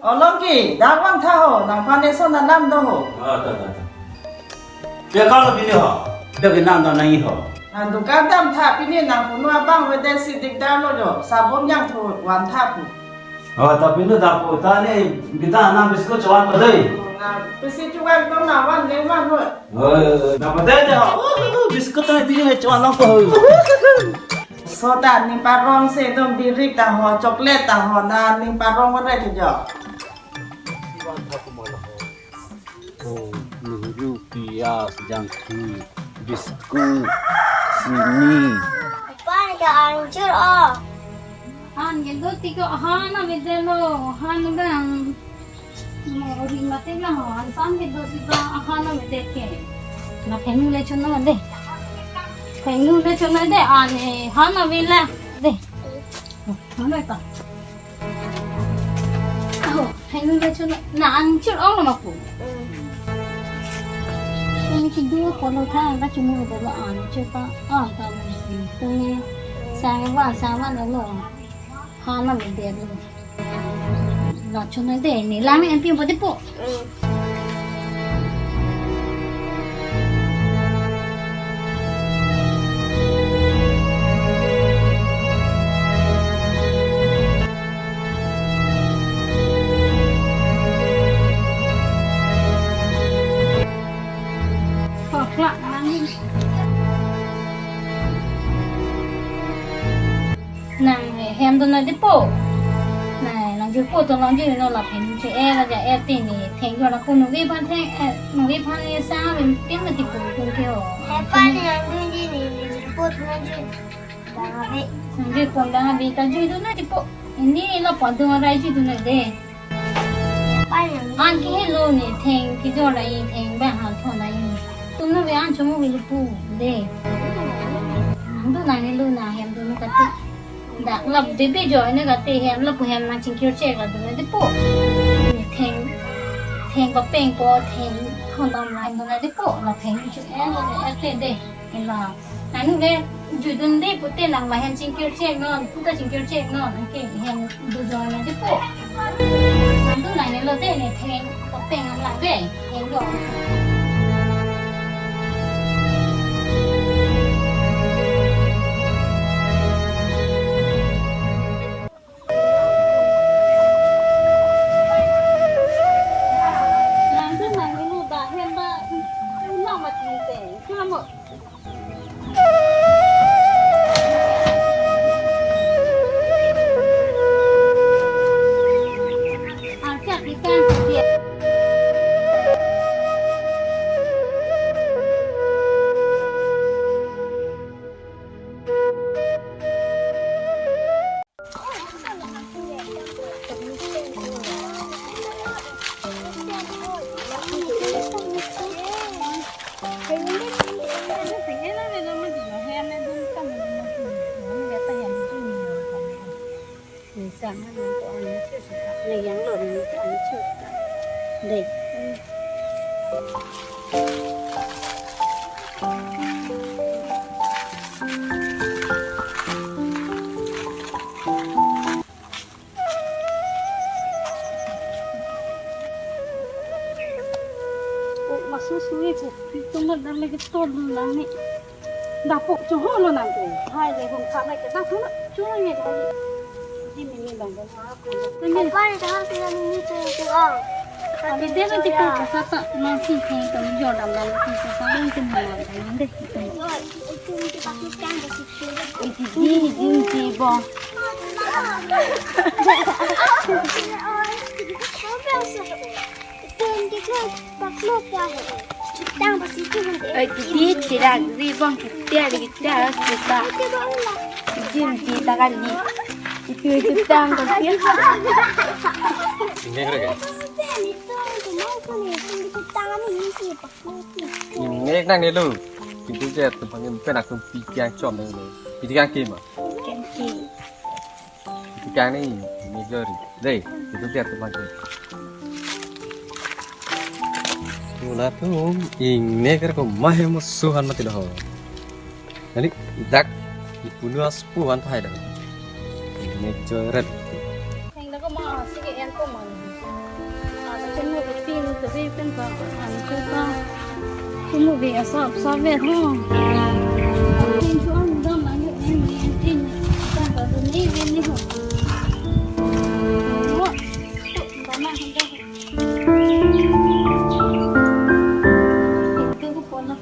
얼렁기 나광 타호 낭판에 손나 남도호 Dia kalau pilih ho, dia kena nonton lagi ho. 난도 깜담 타 피니 낭분와 빵 외대시 딕달로죠 사범양 토 완타푸 Tapi nu dah pun ni kita nak biskut cuan pada. 나 pesi juga 또 나와 내만 뭐 Dah pada je ho. Biskut tu pilih cuan nak ho. 소다 님 빠롱 세동 비릭 다호 초콜릿 다호 나님 빠롱 뭐래 그죠 Rupiah sejangkut biskut sini. Pan ka anjir oh. Han gitu tiga han ambil lo han bang mau rimate lah han sam gitu sih han ambil ke na pengu le chuna deh pengu le chuna deh ane han ambil lah deh mana itu oh pengu le chuna na anjir oh nama aku ini kedua kalau thang dah cuma ada anjir tak kamu sih tu ni sangat lo Hana mình đẹp luôn, lọt cho nó để này làm em phim vào tiếp bộ. Hoặc là ăn nàng hem tôi nói tiếp bộ này nàng chưa bộ tôi nói chứ nó là phải chơi là giờ em tiền thì thành rồi là không nói với bạn thế nói với bạn như sao mình biết là tiếp bộ không kêu Pan yang dulu ni report nanti. Dah habis. nanti pun dah habis tak jadi tu nak tiếp bộ ini là pada orang rai tu nak deh Pan yang ăn cái hello này thành cái đó là thành bạn hàng thon này tôi nói với ăn cho mua về bộ deh ăn tu này luôn nào hem tôi nó cắt đã lập để bây giờ này cái tiền hem lập hem mang chính kiểu chơi là tụi nó đi bộ thèn có bèn có thèn không làm lại tụi nó đi bộ là thèn chữ em là tiền đây là anh nghe chủ đơn đi bộ tiền làm lại hem chính kiểu chơi ngon chúng ta chính kiểu chơi ngon cái hem bây giờ là đi bộ làm tụi này là tiền này thèn có bèn làm lại vậy thèn rồi Sáng hôm nay tụi anh chưa sửa này dáng lợn tụi anh chưa đây masuk suwi tu, tunggu dalam lagi turun lagi. Dapuk cuma lo nanti, hai lagi pun kami kita cuma cuma ni lagi. Pan dah sudah ni tu oh. Tapi dia nanti pun kata masih yang kami jual dalam kita sampai itu malam ini deh. Itu mesti pakai kan bersih. Ini bang. Ini tidak ribang kita kita kita kali. Itu tang kecil. Ini kira Ini nang ni lu. Itu je tempat yang bukan aku pikir cuma ni. Pikir game ah. Pikir ni jari. Deh, itu je tempat ni. Mula tu ini kira kau mahir musuhan mati dah. Jadi dak ipunya sepuhan thai dah. Ini coret. Thành ra có mà xin cái em có mà จะไปเป็นตัวอันคือก็คือมูบีสอบเวทห้องที่ช่วงดำมันอยู่ในนี้ที่ตั้งแต่ตรงนี้เว้นนี่หรอว่าตอนนั้นเขาจะคือก็คนละ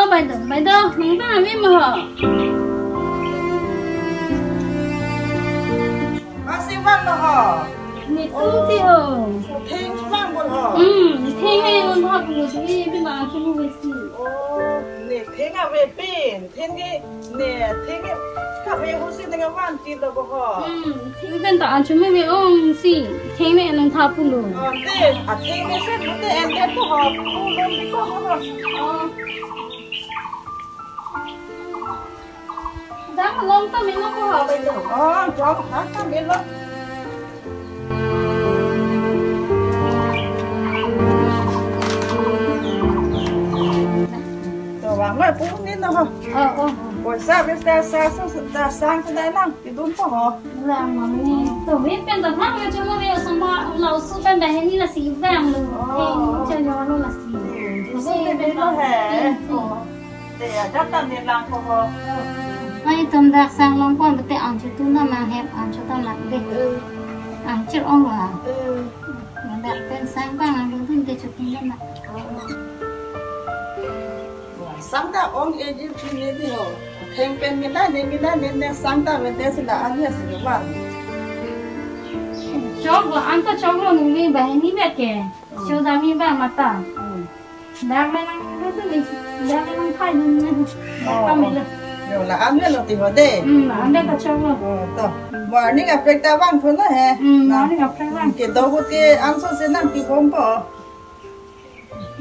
ไปเด้อน้องตาไม่มาเหรอ มาสิวันละฮะ นี่ตู้ที่เหรอ เทงบ้างบนฮะ เท่ให้มันพอกูสิพี่มาคิดว่าสิ โอ้เนี่ยเทงอะเวเป็นเทงที่เนี่ยเทงที่ข้าพเจ้าสิตั้งวันจีนแล้วบ่ฮะ ที่เป็นตาอันชุไม่ไปอ้อมสิเท่ไม่อันทับกูเลย เต้อะเทงเนี่ยเส้นเต้เอ็นเด็ดบ่ฮะกูลงไปก็ฮะ จ้าลงต้นไม่ต้องขอไปดู อ๋อจอมหาข้ามีละตัววางไว้ปุ๊บนิดนะฮะปวดซาเป็นแต่ซาสร้างก็ได้นั่งติดดุนพ่อฮะ แรงมันนี่ตัวไม่เป็นแต่ถ้ามันจะไม่เป็นสมบัติเราสู้เป็นแบบนี้ละสิแรงเลยจะย้อนละสิ สิเป็นละแห่เดี๋ยวจับตามเรียนรังพ่อฮะ ไม่ตำดักสร้างลองก่อนไปแต่อ่านชุดตู้น้ำมาแฮปอ่านชุดตำหลักเด็กอ่านจุดอ่อนว่ามันแบบเป็นสร้างบ้างดูถึงจะชุดนี้นะ Sangta ong ejil chini di ho. Theng pen mina ne sangta vende sila anya siwan. ชอบว่าอันก็ชอบเราหนูมีแบบนี้แบบแกชอบดามีแบบมาตาดังไม่นั่งก็ต้องมีดังไม่นั่งไพ่นึงนะก็ไม่เลย Yo la anya lo ti ho de. อันเด็กก็ชอบเรา To. Wa ni ga pekta wan phun la he. น้องนี่กับใครบ้าง Ke do ho ke anso se nam ti bom po.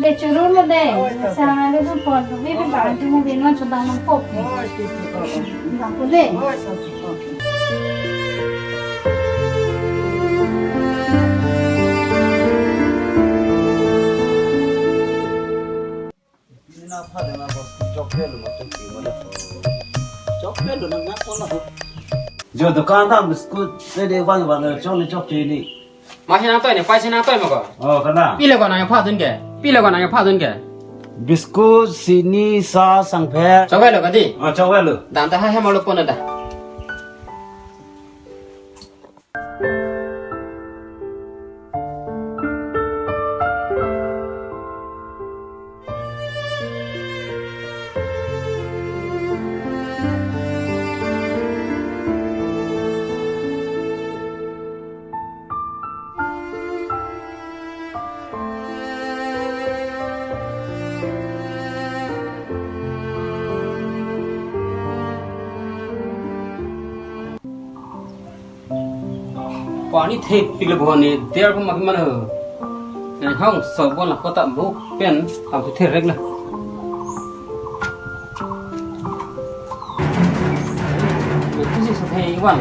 เด็กจะรู้เลยเด็กสร้างอะไรทุกคนไม่เป็นแบบที่มึงเรียนว่าชอบดามันครบ Oi ti ti po. หลังก็เด็ก Oi so ti po. Nina phade na bas chocolate lo chokki wala chocolate lo na ko na jo dukan da biscuit se de wan wan chocolate chokki ni มาชนะต่อยเนี่ยไปชนะต่อยมาก่อน oh kana พี่เลยก่อนนายพาทุนแกพี่เลยก่อนนายพาทุนแก biscuit sini sa sang phe จะไว้เลยกันดิ oh chocolate lo ด่านแต่ให้มาลบปนนะ ก่อนนี้เทปปีละบัวนี่เดี๋ยวผมมาขึ้นมาเลยในห้องสอบบนหลังก็ตัดบุกเป็นทำทุกเทปเล็กเลยทุกสิ่งสเปรย์วัน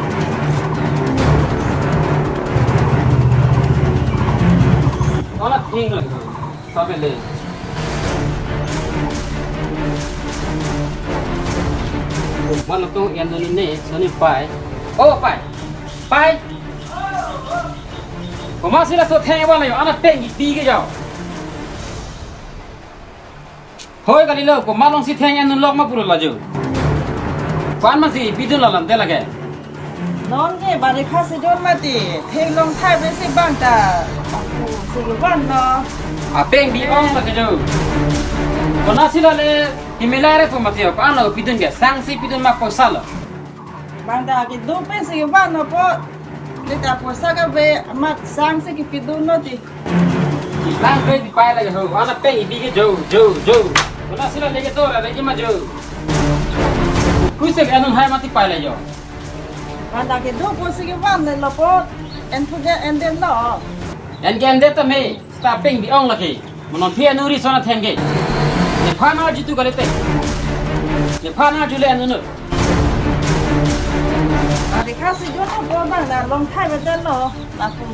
ตอนนั้นทิ้งเลยสอบไปเลยมันเราต้องเอ็นตัวนี้นี่ตัวนี้ไปโอ้ไปผมมาสิละสุดแทงว่าอะไรอยู่อันนั้นเต้งอีกดีก็เจ้าเฮ้ยกันนี่เลยผมมาลองสิแทงอันนั้นลอกมาพูดละจู่ฟันมันสิปีดุนละลำเท่าไหร่แก Non ke bari khasi jon mati. Theng long thai be si bang ta. Siwan no. อ่ะเต้งดีอ้อมละก็เจ้าคนนั้นสิละเลยฮิมลายเรฟมาเที่ยวอันนั้นปีดุนแกสังสิปีดุนมาโคซาละ Bang ta ki do pe siwan no po. Le ta po sa ka be mak sang se ki pidun no ti. ล้างเลยที่ไปละก็เจ้าอันนั้นเต้งอีกดีก็เจ้าคนนั้นสิละเลยก็ตัวละเลยมาเจ้าคุยเสกอันนั้นให้มาที่ไปละเจ้า Bang ta ki do po siwan le lo po. En pu ge en den no. อันแกนเด็ดแต่ไม่ตาเป่งดีอ่องละกี่มันนอนเพียนูริสโนแทงกี่เนี่ยพานาจิตุกันเลยเต้เนี่ยพานาจุเลอันนู้น Bari khasi jon no po bang na long thai be den no. La pu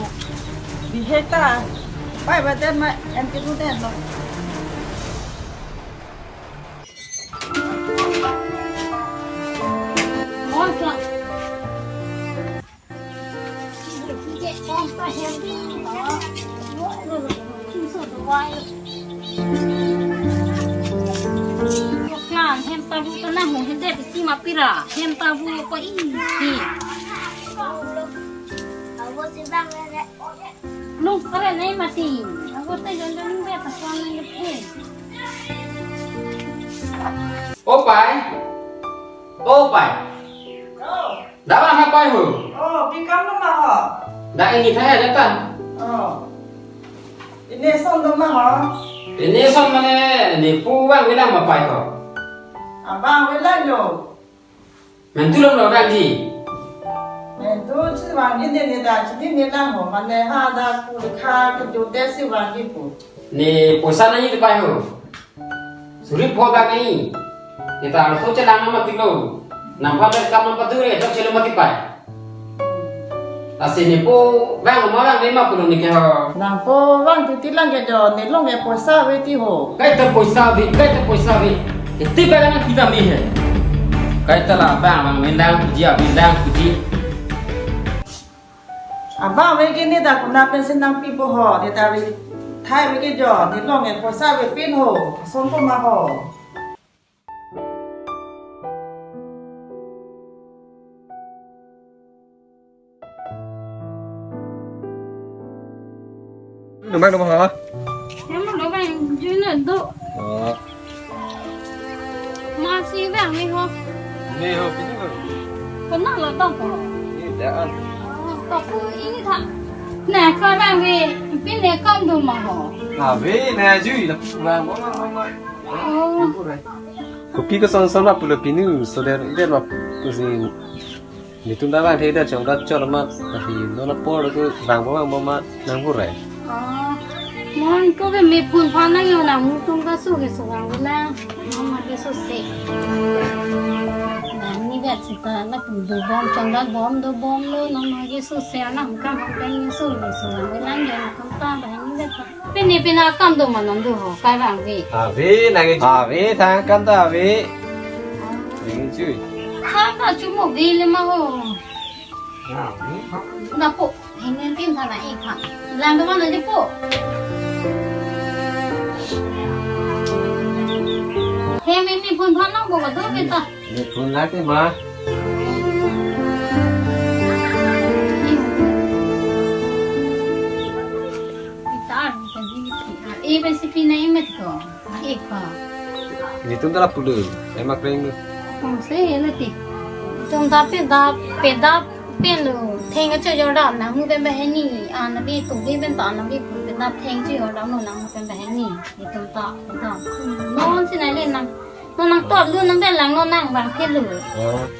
bi heta. Pai be den ma en ki du den no. มอสละเด็กต้องไปเฮลที่อ๋อที่สุดวั quay lúc làm hem ta vu ta na hùng hem đẹp thì mà pira hem ta vu có ý gì Aku sedang ada. lúc cái này mà thì aku tay chân chân đẹp ta con này đẹp Ô phải đã làm hai quay hử bị cắm nó mà hả? đã anh nhìn thấy hay đấy ta Ini xong đâu mà hả? ini xong mà nè để phu vang với làm mà phải hả Bang với lại rồi. mình tu lâm đầu đang gì Nên tôi chỉ vàng như thế này đã chỉ đi làm hồ mà này ha đã phụ khá cái chỗ đẹp xí vàng như phụ. nè posa này thì phải hử suri phu vang này kita harus tuh celang nama tilo nampak dari kamar pature itu celang mati pai asini phu vang mà vang đấy mà pun nikah Nàng po vang thì tí lăng cái đó nên long cái posa với tí hồ. cái tập poisa vi itu bagangan kita mih cái ta là bang mendang puji Bang với cái này đã cũng nạp bên sinh năng pi po hồ thì ta với thay với cái đó nên long cái posa với pin hồ xong có mà hồ. Đừng mang đâu mà hả? em nó vàng dưới nền độ mà xí vàng này không Nè hộp cái gì có nặng là tao có Nè đã ăn. tao cứ ý thật nè coi vàng về bên này con đồ mà hả Về nè chứ là vàng bó Kopi có son mà pula pinu so there mà cái gì ni tunda vàng thế đã trong đó cho nó mà thì nó là po được vàng bó mà nang hur này món có cái mì phun pha này nhiều nào muốn tung cái số cái số vàng là mà cái số xe như vậy thì ta nó cũng đồ bom trong đó đồ bom luôn nó mà cái số xe nó không cam không cái số vàng là nhiều không ta đấy như vậy bên này bên nào cam đồ mà nó đồ hả cái vàng gì về này cái về thang cam ta về những chứ khác là chú một đi lên mà hồ nó bộ hình như phim thằng này hả làm cái con này đi bộ thế mình phun pha nó bộ vào đâu bên ta để phun lá cái mà bên CP này mất rồi, ít quá. ni tunda la pulu em mặc lên Không sẽ là tí. Chúng ta bên luôn, thêm cái chơi cho đó là mua bên bên này, nó bị tụi bên đó nó bị bên đó thêm chơi cho đó nó bên bên này, thì chúng ta nó xin này lên nó năng tốt luôn nó bên là nó năng bằng cái lửa.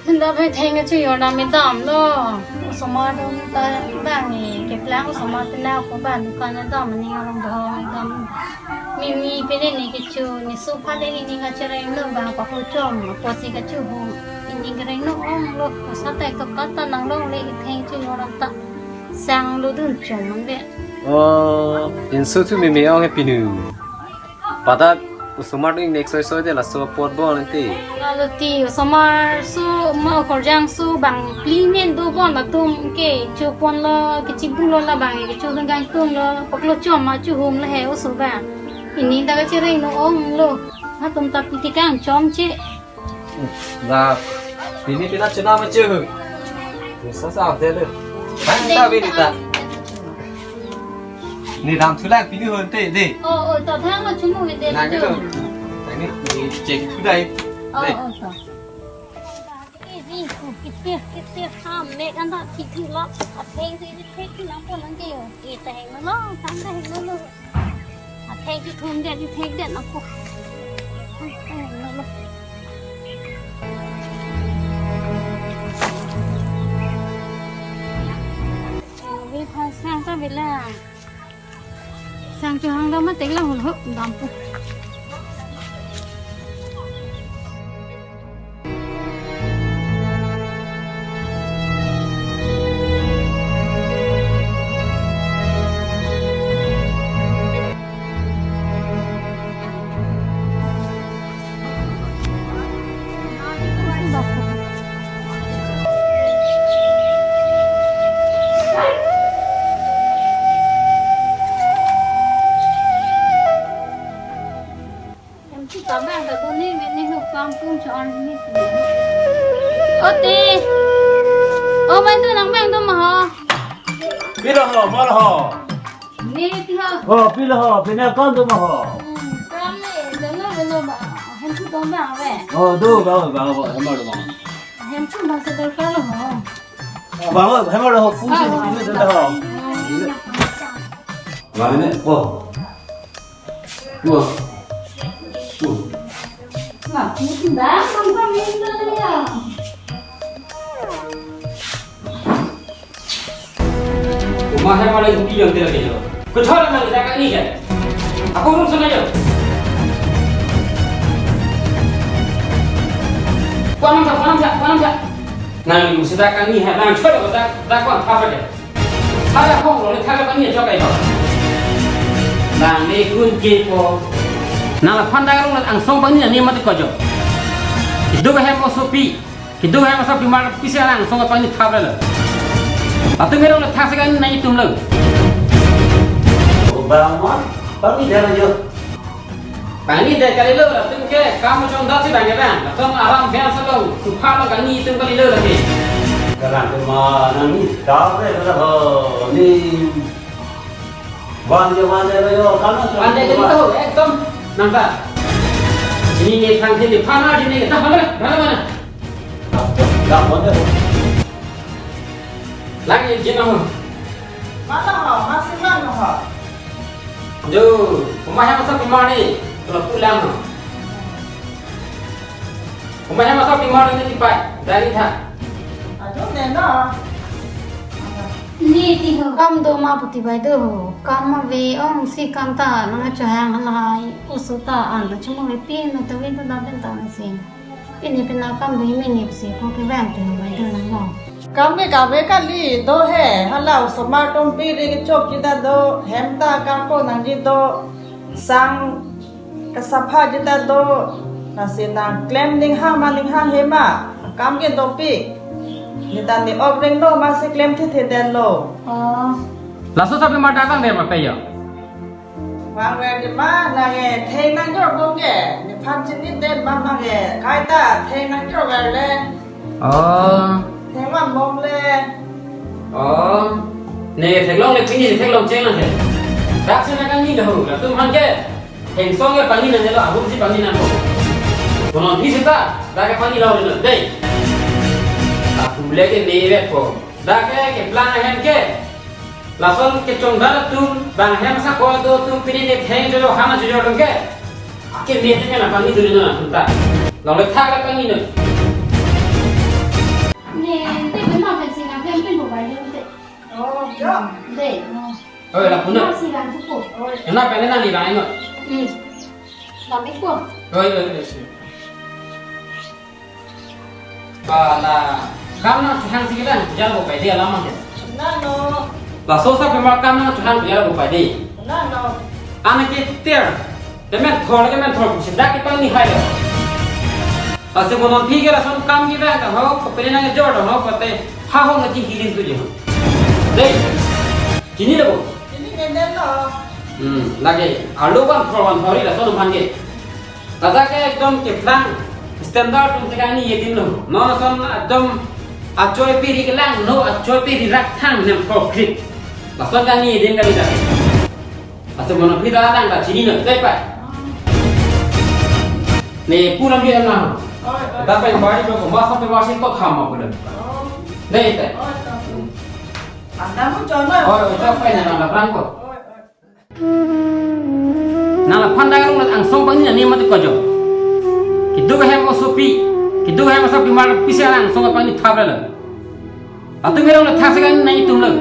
Bên đó bên thêm cái chơi cho đó bên đó nó, số mà đâu ta đang này cái plan của số mà bên nào của bạn còn nó đó mình nghe lòng đó mình mi bên này cái chú này số phát đây này cái chơi nó bằng bao nhiêu trộm, bao nhiêu cái chú hùng, ini cái nó ông lo, sao tại cái cát ta năng lo lấy cái thêm chú nó ta sang lo đun trộm mình vậy. insu tu mimi ang happy new pada usumar ding next soy de la so pot bon nanti Lalu ti sama su mau kerjang su bang plinen do bon la tum ke chu pon la ke cibu la bang ke chu dengan tum la paklo chom ma chu hum la he o su ba ini da ke chere no om lo ha tum ta pi kan chom che là ini kita cina macam bisa sao thế được bánh ta về đi ta ni làm thứ lang pini hơn thế đi ta thang ma chu mu de này cái đâu cái này ni check thứ đây đây ta cái gì cái tiết ham mẹ ăn ta thịt thịt lắm thấy gì thấy cái nóng con nó kêu cái tèng nó sáng đây nó thấy cái thùng đẹp thấy đẹp nó cô sang cho biết là sang cho hàng đó mới tính là hồn hậu đầm phụ không cho ăn hết ô tì ô mấy tôi nắng bèn tôi mà họ pi lo ho ma lo ho nè thì họ ho pi lo ho pi na con tu ma ho cam này đến nó mà hem chút đó mà vậy do ba he ma lo ma hem chút bao giờ tôi có rồi mà ba he ma lo ho fu se ni ni da ho ba ne ho mà cũng đã không có miếng nữa à Rumah saya malah itu yang tidak ada. Kecuali mana kita kan ini kan? Aku urus sana je. Kuanam tak. Nanti mesti tak kan ini, nanti coba tak kuan apa je. Ada kong lalu tak kan ini coba itu. Nanti kun kepo. Nala pandai orang ang song pani ni mati kerja. Itu bahaya sopi. Itu bahaya sopi malah pisah ang song pani thap lah. Atau mereka nak thak sekarang ni tu melu. ba ma ba ni da jo Pani dah kali lu lah. Tu ke kamu cuma dah sih banyak kan. Atau alam biasa lu. Supaya kan ni tu kali lu lagi. Karena cuma nanti tahu kan ho ni wan yo karena Pandai kali tu, ekdom nampak. Sini ni thang sini, panah sini, tak mana. tak mana Lagi jenama. Mana ho, masih mana ho? Jo, rumah yang masuk di mana ni? Kalau pulang. Rumah yang masuk di mana ni cepat dari tak. Aduh, neno. nè thì họ cam đồ mà bút bài đồ cam mà về ông si cam ta nó cho hàng là ô số ta ăn được chúng mình pin nó tới bên đó bên ta này gì pin này bên nào cam đồ mình nhập gì không cái vàng thì bài đồ nó ngon Kami kabe kali do he halau smart home pi ri chop kita do hemta ka ko nang ji do sang kasapha jita do nasinang claim ning ha maning ha hema kam ke do pi nitan ni offering no ma se claim the den lo Lalu sampai mana datang dia apa ya? wang we di ma na ge thei nang jor go ge ni phan chin ni den ma ma ge kai ta thei nang jor ga le Oh. thei ma mom le Oh. Nih, teglong ni pini, teglong ceng lah. Tak sih nak ni dah. Tu mana ke? Heng song ke pani nanti lo, aku mesti pani nanti. Konon di situ, dah ke pani lawan ni. Deh. Aku boleh ke newet ko. Dah ke plan hen ke. Langsung ke conggal tu, bang hen masa kau tu pini ni heng jodoh, hama jodoh ke. Ke newet ni lah pani tu ni lah. Entah. Lalu tak ke pani ni. nè thì bên nào phải xí làm thêm bên bộ bài đồ đấy oh jo đấy Oh, lah nó punah. xí làm chút bộ Kenapa pengen nanti lain tu? làm ít bộ Oh, lah, kamu Tuhan sih kan, jangan lupa dia lama je. nano Lah, sosa pemakan Tuhan jangan lupa dia. nano Anak kita, demen thor, sedang kita ni hai. Asal konon tiga rasul kam kita kan, ho, kepelan yang jauh, ho, kata, hao ngaji hirin tu je. Deh, sini lah bu. ini den lo Lagi, alu kan thori lah, sono panggil. Kata ke ekdom keplang, standar tu sekarang ni yedim lo. Nona son ekdom acoy piri kelang, no acoy piri raktang nem konkret. Lah son kan ni yedim kali dah. Asal konon kita datang dah sini lo, lepas. Ni pulang dia nak. Tapi yang baru tu, masa tu masih kau kham apa dah. Nih teh. anda mau coba Oh, siapa yang nak lapang kau? Nak pandai orang ang song pang ni mati kau jo. Kidu ke hem sopi, kidu ke hem sopi malah pisah ang song pang ni thap lah. Atau mereka nak thak sekarang ni tu lah.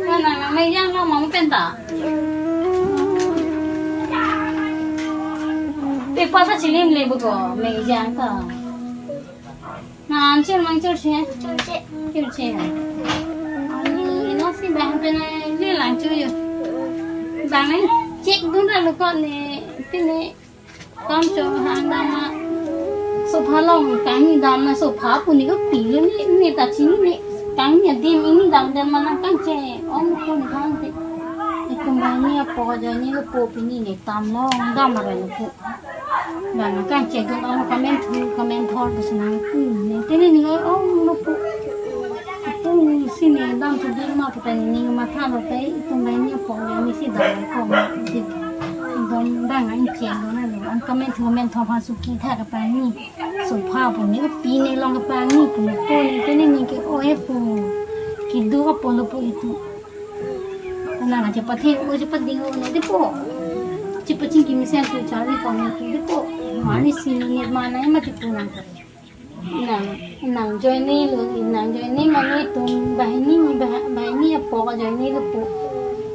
Mana mấy giang lo mà bên ta bị qua ta chỉ lên lấy bữa có mấy giang ta nè chơi mang chơi xe hả? Chơi xe xin bạn bên này liên lạc chơi rồi bạn ấy check đúng là nó con này cái này con cho hàng năm mà số phá lòng cái gì đam mà số phá của những cái tỷ luôn này người ta chính này cái nhà tim ini đam đam mà nó căng che ông con thằng thì itu banyak pokoknya cái bộ ini này tam lo đam mà rồi nó và nó căng che cái ông comment thôi cái gì này thế nên người ông nó tu sini dam tu dia ma tu tani ni ma tha lo pe tu mai ni po ni si da ko ma di dom da ngai chen do na lo an comment tho pa su ki tha ka pa ni so pha po ni pi ni long ka pa ni pu po ni te ni ke o e pu ki du ka po lo po itu na na je pa the o je pa ding o ni de po je pa ching ki mi sen tu cha ri po ni ki de po ma ni si ni ma na ma ti pu na nàng chơi ni luôn nàng chơi ni mà nuôi tôm bài ni bỏ cái chơi ni cái bộ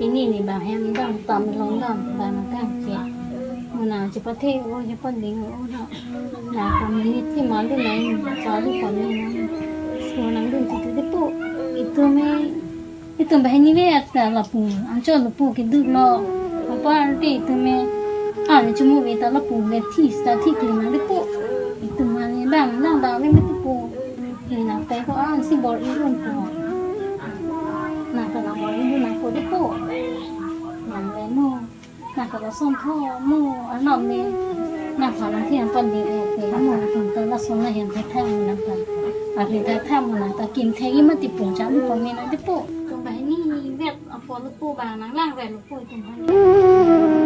cái ni bà em đang tầm lòng đầm bà nó càng trẻ mà nàng chỉ có thế thôi chỉ có đỉnh thôi đó là còn mình thì mà cái này cháu đi còn này số nàng đừng chỉ cái bộ itu bài ni về là phụ anh cho là phụ cái đứt nó và ba đi itu mày anh chỉ mua về ta là phụ về thi cái nàng cái bộ itu mana bang với mấy cái cô thì là cái có ăn xin bỏ ý luôn cô là cái nào bỏ ý luôn là cô đấy cô làm cái mua là cái xong thô mua ăn ngon đi là phải làm thì ăn phần đi thì cái mua chúng ta là xong là hiện tại theo mình làm phần và hiện tại theo mình là ta kiếm thấy mà thì bổ trắng của mình là đấy cô tụi bé ní vẹt ở phố lúc cô bà nắng lang vẹt lúc cô tụi bé